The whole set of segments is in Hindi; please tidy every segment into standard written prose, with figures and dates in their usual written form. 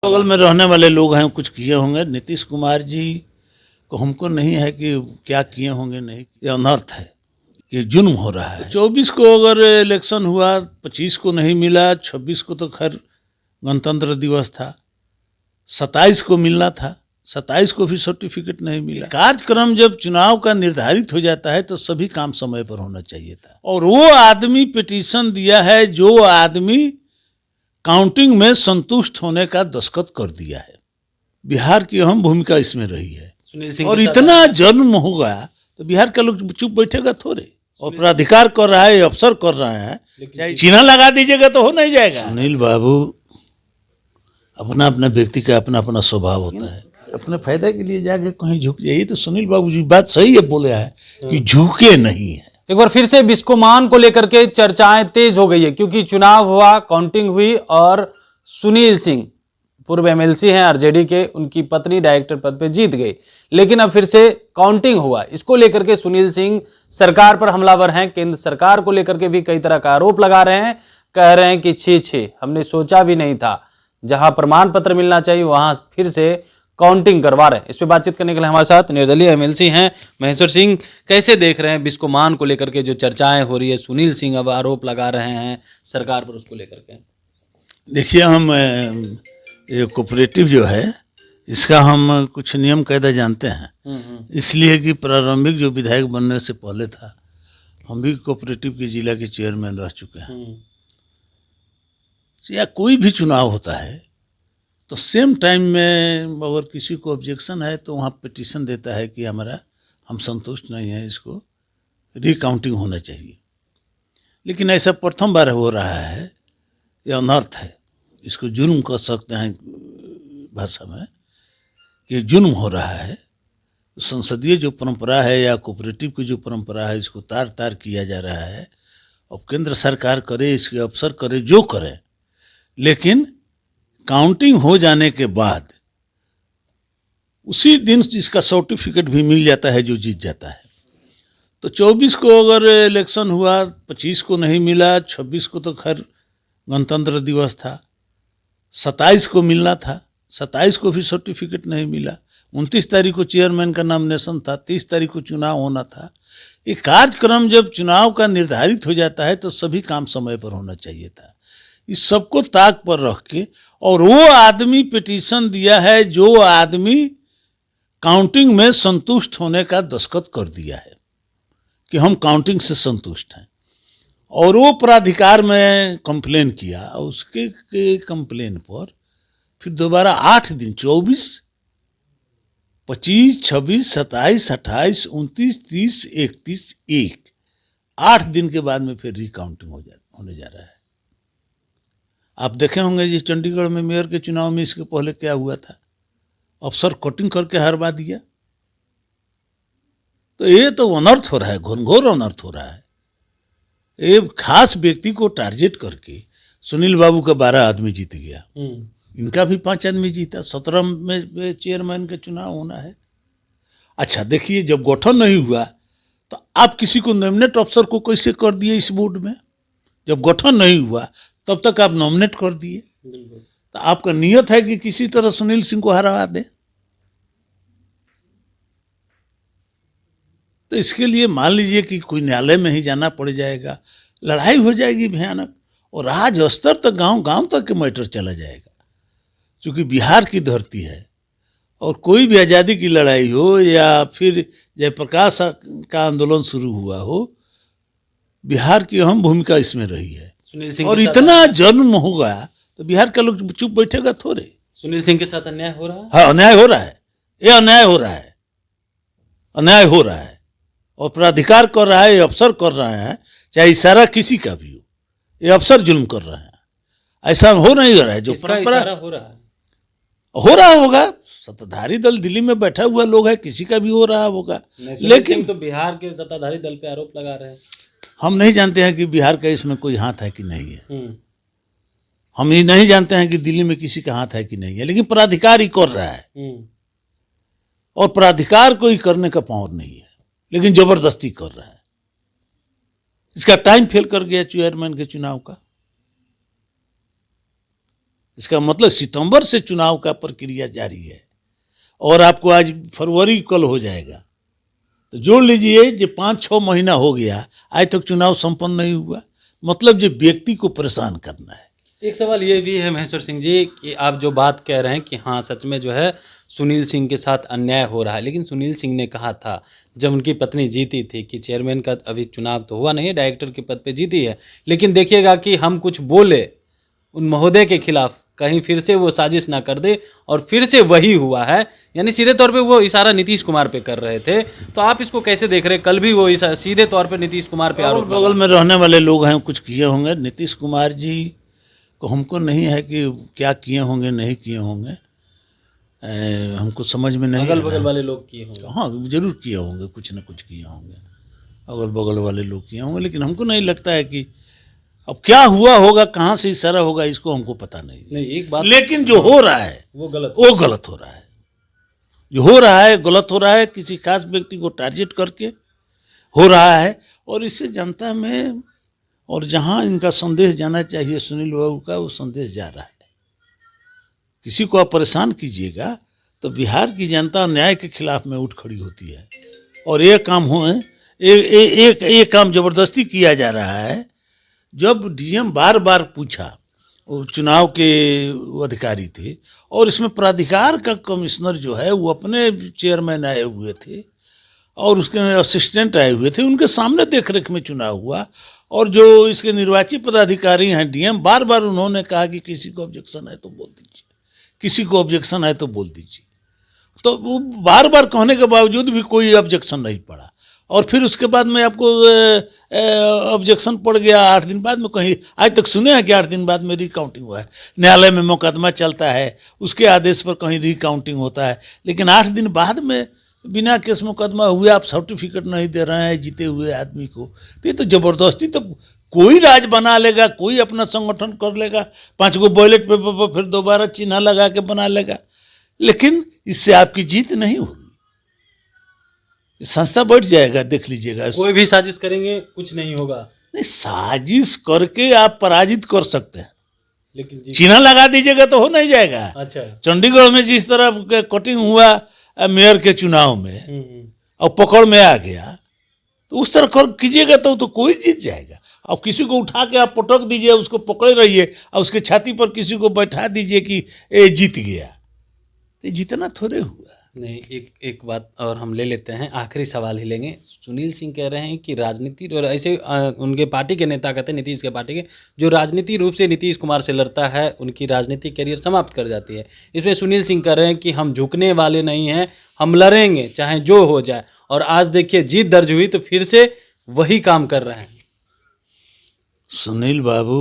बगल में रहने वाले लोग हैं, कुछ किए होंगे। नीतीश कुमार जी को हमको नहीं है कि क्या किए होंगे, नहीं। ये अनर्थ है कि जुल्म हो रहा है। 24 को अगर इलेक्शन हुआ, 25 को नहीं मिला, 26 को तो खैर गणतंत्र दिवस था, 27 को मिलना था, 27 को भी सर्टिफिकेट नहीं मिला। कार्यक्रम जब चुनाव का निर्धारित हो जाता है तो सभी काम समय पर होना चाहिए था। और वो आदमी पिटीशन दिया है जो आदमी काउंटिंग में संतुष्ट होने का दस्तखत कर दिया है। बिहार की अहम भूमिका इसमें रही है। सुनील सिंह और इतना जुल्म होगा तो बिहार का लोग चुप बैठेगा थोड़े। और प्राधिकार कर रहा है, अफसर कर रहा है, चाहे चीना लगा दीजिएगा तो हो नहीं जाएगा। सुनील बाबू, अपना अपना व्यक्ति का अपना अपना स्वभाव होता है। अपने फायदे के लिए जाके कहीं झुक जाइए तो सुनील बाबू जी बात सही है, बोले है कि झुके नहीं है। एक बार फिर से बिस्कोमान को लेकर के चर्चाएं तेज हो गई है, क्योंकि चुनाव हुआ, काउंटिंग हुई और सुनील सिंह पूर्व एमएलसी हैं आरजेडी के, उनकी पत्नी डायरेक्टर पद पे जीत गई। लेकिन अब फिर से काउंटिंग हुआ, इसको लेकर के सुनील सिंह सरकार पर हमलावर हैं। केंद्र सरकार को लेकर के भी कई तरह का आरोप लगा रहे हैं, कह रहे हैं कि छी हमने सोचा भी नहीं था, जहां प्रमाण पत्र मिलना चाहिए वहां फिर से काउंटिंग करवा रहे हैं। इस पर बातचीत करने के लिए हमारे साथ निर्दलीय एमएलसी हैं महेश्वर सिंह। कैसे देख रहे हैं बिस्कोमान को लेकर के जो चर्चाएं हो रही है, सुनील सिंह अब आरोप लगा रहे हैं सरकार पर, उसको लेकर के? देखिए, हम ये कोऑपरेटिव जो है इसका हम कुछ नियम कायदा जानते हैं। इसलिए कि प्रारंभिक जो विधायक बनने से पहले था, हम भी कोऑपरेटिव के जिला के चेयरमैन रह चुके हैं। या कोई भी चुनाव होता है तो सेम टाइम में अगर किसी को ऑब्जेक्शन है तो वहाँ पिटीशन देता है कि हम संतुष्ट नहीं हैं, इसको रिकाउंटिंग होना चाहिए। लेकिन ऐसा प्रथम बार हो रहा है, यह अनर्थ है। इसको जुर्म कह सकते हैं भाषा में कि जुर्म हो रहा है। संसदीय जो परंपरा है या कोऑपरेटिव की जो परंपरा है, इसको तार तार किया जा रहा है। अब केंद्र सरकार करे, इसके अफसर करे, जो करे, लेकिन काउंटिंग हो जाने के बाद उसी दिन इसका सर्टिफिकेट भी मिल जाता है जो जीत जाता है। तो 24 को अगर इलेक्शन हुआ, 25 को नहीं मिला, 26 को तो खैर गणतंत्र दिवस था, 27 को मिलना था, 27 को भी सर्टिफिकेट नहीं मिला, 29 तारीख को चेयरमैन का नॉमिनेशन था, 30 तारीख को चुनाव होना था। ये कार्यक्रम जब चुनाव का निर्धारित हो जाता है तो सभी काम समय पर होना चाहिए था। इस सबको ताक पर रख के और वो आदमी पिटीशन दिया है जो आदमी काउंटिंग में संतुष्ट होने का दस्तखत कर दिया है कि हम काउंटिंग से संतुष्ट हैं, और वो प्राधिकार में कंप्लेन किया। उसके कंप्लेन पर फिर दोबारा 8 दिन 24, 25, 26, 27, 28, 29, 30, 31, 8 दिन के बाद में फिर रिकाउंटिंग होने जा रहा है। आप देखे होंगे जी, चंडीगढ़ में मेयर के चुनाव में इसके पहले क्या हुआ था, अफसर कटिंग करके हरवा दिया। तो ये तो अनर्थ हो रहा है, घनघोर अनर्थ हो रहा है। एक खास व्यक्ति को टारगेट करके सुनील बाबू का 12 आदमी जीत गया, इनका भी 5 आदमी जीता। 17 में चेयरमैन का चुनाव होना है। अच्छा देखिए, जब गठन नहीं हुआ तो आप किसी को नॉमिनेट अफसर को कैसे कर दिए इस बोर्ड में? जब गठन नहीं हुआ तब तक आप नॉमिनेट कर दिए, तो आपका नियत है कि किसी तरह सुनील सिंह को हरा दे। तो इसके लिए मान लीजिए कि कोई न्यायालय में ही जाना पड़ जाएगा, लड़ाई हो जाएगी भयानक, और राज्य स्तर तक, गांव गांव तक के मैटर चला जाएगा। क्योंकि बिहार की धरती है, और कोई भी आज़ादी की लड़ाई हो या फिर जयप्रकाश का आंदोलन शुरू हुआ हो, बिहार की अहम भूमिका इसमें रही है। और इतना जुल्म होगा तो बिहार का लोग चुप बैठेगा थोड़े। सुनील सिंह के साथ अन्याय हो रहा है। हाँ, अन्याय हो रहा है, ये अन्याय हो रहा है, अन्याय हो रहा है। और प्राधिकार कर रहा है, अफसर कर रहा है, चाहे इशारा किसी का भी हो, ये अफसर जुल्म कर रहा है। ऐसा हो नहीं रहा है जो परंपरा हो रहा होगा। सत्ताधारी दल दिल्ली में बैठा हुआ लोग है, किसी का भी हो रहा होगा। लेकिन तो बिहार के सत्ताधारी दल पे आरोप लगा रहे हैं। हम नहीं जानते हैं कि बिहार का इसमें कोई हाथ है कि नहीं है। हम ये नहीं जानते हैं कि दिल्ली में किसी का हाथ है कि नहीं है, लेकिन प्राधिकार ही कर रहा है। और प्राधिकार को ही करने का पावर नहीं है, लेकिन जबरदस्ती कर रहा है। इसका टाइम फेल कर गया चेयरमैन के चुनाव का। इसका मतलब सितंबर से चुनाव का प्रक्रिया जारी है और आपको आज फरवरी कल हो जाएगा, तो जोड़ लीजिए जो 5-6 महीना हो गया, आज तक चुनाव संपन्न नहीं हुआ। मतलब जो व्यक्ति को परेशान करना है। एक सवाल ये भी है महेश्वर सिंह जी कि आप जो बात कह रहे हैं कि हाँ सच में जो है सुनील सिंह के साथ अन्याय हो रहा है, लेकिन सुनील सिंह ने कहा था जब उनकी पत्नी जीती थी कि चेयरमैन का अभी चुनाव तो हुआ नहीं है, डायरेक्टर के पद पे जीती है, लेकिन देखिएगा कि हम कुछ बोले उन महोदय के खिलाफ, कहीं फिर से वो साजिश ना कर दे और फिर से वही हुआ है। यानी सीधे तौर पे वो इशारा नीतीश कुमार पे कर रहे थे, तो आप इसको कैसे देख रहे हैं? कल भी वो सीधे तौर पे नीतीश कुमार पे आरोप बगल में रहने वाले लोग हैं, कुछ किए होंगे। नीतीश कुमार जी को हमको नहीं है कि क्या किए होंगे नहीं किए होंगे, हमको समझ में नहीं अगल बगल वाले लोग किए होंगे। हाँ जरूर किए होंगे, कुछ ना कुछ किए होंगे, अगल बगल वाले लोग किए होंगे, लेकिन हमको नहीं लगता है कि अब क्या हुआ होगा, कहाँ से इशारा होगा, इसको हमको पता नहीं। एक बात, लेकिन जो हो रहा है वो गलत हो रहा है, जो हो रहा है गलत हो रहा है, किसी खास व्यक्ति को टारगेट करके हो रहा है। और इससे जनता में और जहाँ इनका संदेश जाना चाहिए सुनील बाबू का, वो संदेश जा रहा है। किसी को आप परेशान कीजिएगा तो बिहार की जनता न्याय के खिलाफ में उठ खड़ी होती है। और ये काम हो एक काम जबरदस्ती किया जा रहा है। जब डीएम बार बार पूछा, वो चुनाव के अधिकारी थे और इसमें प्राधिकार का कमिश्नर जो है वो अपने चेयरमैन आए हुए थे और उसके असिस्टेंट आए हुए थे, उनके सामने देखरेख में चुनाव हुआ। और जो इसके निर्वाचित पदाधिकारी हैं डीएम, बार बार उन्होंने कहा कि किसी को ऑब्जेक्शन है तो बोल दीजिए, किसी को ऑब्जेक्शन है तो बोल दीजिए। तो वो बार बार कहने के बावजूद भी कोई ऑब्जेक्शन नहीं पड़ा। और फिर उसके बाद में आपको ऑब्जेक्शन पड़ गया 8 दिन बाद में। कहीं आज तक सुने हैं कि 8 दिन बाद में रिकाउंटिंग हुआ है? न्यायालय में मुकदमा चलता है, उसके आदेश पर कहीं रिकाउंटिंग होता है, लेकिन 8 दिन बाद में बिना केस मुकदमा हुए आप सर्टिफिकेट नहीं दे रहे हैं जीते हुए आदमी को। तो ये तो जबरदस्ती, तो कोई राज बना लेगा, कोई अपना संगठन कर लेगा, 5 गो बैलेट पेपर पर फिर दोबारा चिन्ह लगा के बना लेगा, लेकिन इससे आपकी जीत नहीं होगी। संस्था बैठ जाएगा, देख लीजिएगा। कोई भी साजिश करेंगे कुछ नहीं होगा। नहीं, साजिश करके आप पराजित कर सकते हैं, लेकिन चिन्ह लगा दीजिएगा तो हो नहीं जाएगा। अच्छा, चंडीगढ़ में जिस तरह कटिंग हुआ मेयर के चुनाव में और पकड़ में आ गया, तो उस तरह कर कीजिएगा तो कोई जीत जाएगा। अब किसी को उठा के आप पटक दीजिए, उसको पकड़े रहिए और उसके छाती पर किसी को बैठा दीजिए कि ए जीत गया, तो जीतना थोड़े हुआ। नहीं, एक बात और हम ले लेते हैं, आखिरी सवाल ही लेंगे। सुनील सिंह कह रहे हैं कि राजनीति और ऐसे उनके पार्टी के नेता कहते हैं, नीतीश के पार्टी के, जो राजनीति रूप से नीतीश कुमार से लड़ता है उनकी राजनीतिक करियर समाप्त कर जाती है। इसमें सुनील सिंह कह रहे हैं कि हम झुकने वाले नहीं हैं, हम लड़ेंगे चाहे जो हो जाए। और आज देखिए जीत दर्ज हुई तो फिर से वही काम कर रहे हैं। सुनील बाबू,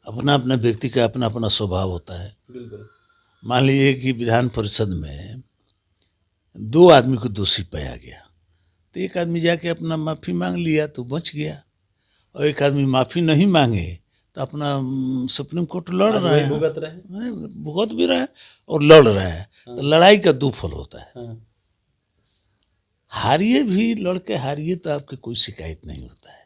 अपना अपना व्यक्ति का अपना अपना स्वभाव होता है। बिल्कुल। मान लीजिए कि विधान परिषद में 2 आदमी को दोषी पाया गया, तो एक आदमी जाके अपना माफ़ी मांग लिया तो बच गया, और एक आदमी माफ़ी नहीं मांगे तो अपना सुप्रीम कोर्ट लड़ रहा है, भुगत भी रहा है और लड़ रहा है। तो लड़ाई का 2 फल होता है। हारिए भी, लड़के हारिए तो आपकी कोई शिकायत नहीं होता है,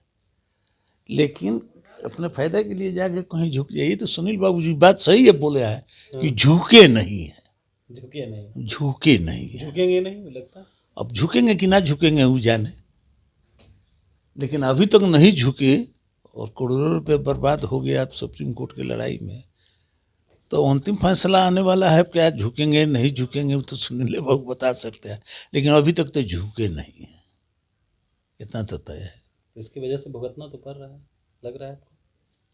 लेकिन अपने फायदा के लिए जाके कहीं झुक जाइए। तो सुनील बाबू जी बात सही है, बोले है कि झुके नहीं है, झुके नहीं है। झुकेंगे नहीं लगता, अब झुकेंगे कि ना झुकेंगे वो जाने, लेकिन अभी तक नहीं झुके और करोड़ों रुपए बर्बाद हो गया आप सुप्रीम कोर्ट की लड़ाई में। तो अंतिम फैसला आने वाला है, क्या झुकेंगे नहीं झुकेंगे वो तो सुनील बाबू बता सकते हैं, लेकिन अभी तक तो झुके नहीं है, इतना तो तय है। इसकी वजह से भुगतना तो पड़ रहा है, लग रहा है आपको?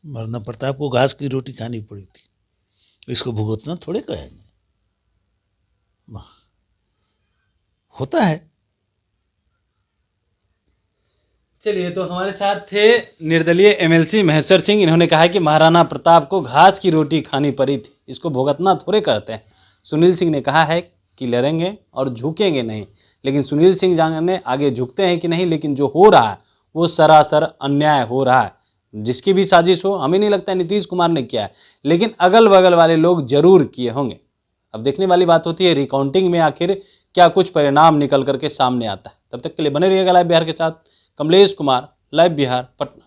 मरना पड़ता है, आपको घास की रोटी खानी पड़ी थी, इसको भुगतना थोड़े कहेंगे, होता है। चलिए, तो हमारे साथ थे निर्दलीय एमएलसी महेश्वर सिंह। इन्होंने कहा कि महाराणा प्रताप को घास की रोटी खानी पड़ी थी, इसको भुगतना थोड़े करते हैं। सुनील सिंह ने कहा है कि लड़ेंगे और झुकेंगे नहीं, लेकिन सुनील सिंह जाने आगे झुकते हैं कि नहीं, लेकिन जो हो रहा है वो सरासर अन्याय हो रहा है। जिसकी भी साजिश हो, हमें नहीं लगता नीतीश कुमार ने किया है, लेकिन अगल बगल वाले लोग जरूर किए होंगे। अब देखने वाली बात होती है रिकाउंटिंग में आखिर क्या कुछ परिणाम निकल करके सामने आता है। तब तक के लिए बने रहिएगा लाइव बिहार के साथ। कमलेश कुमार, लाइव बिहार, पटना।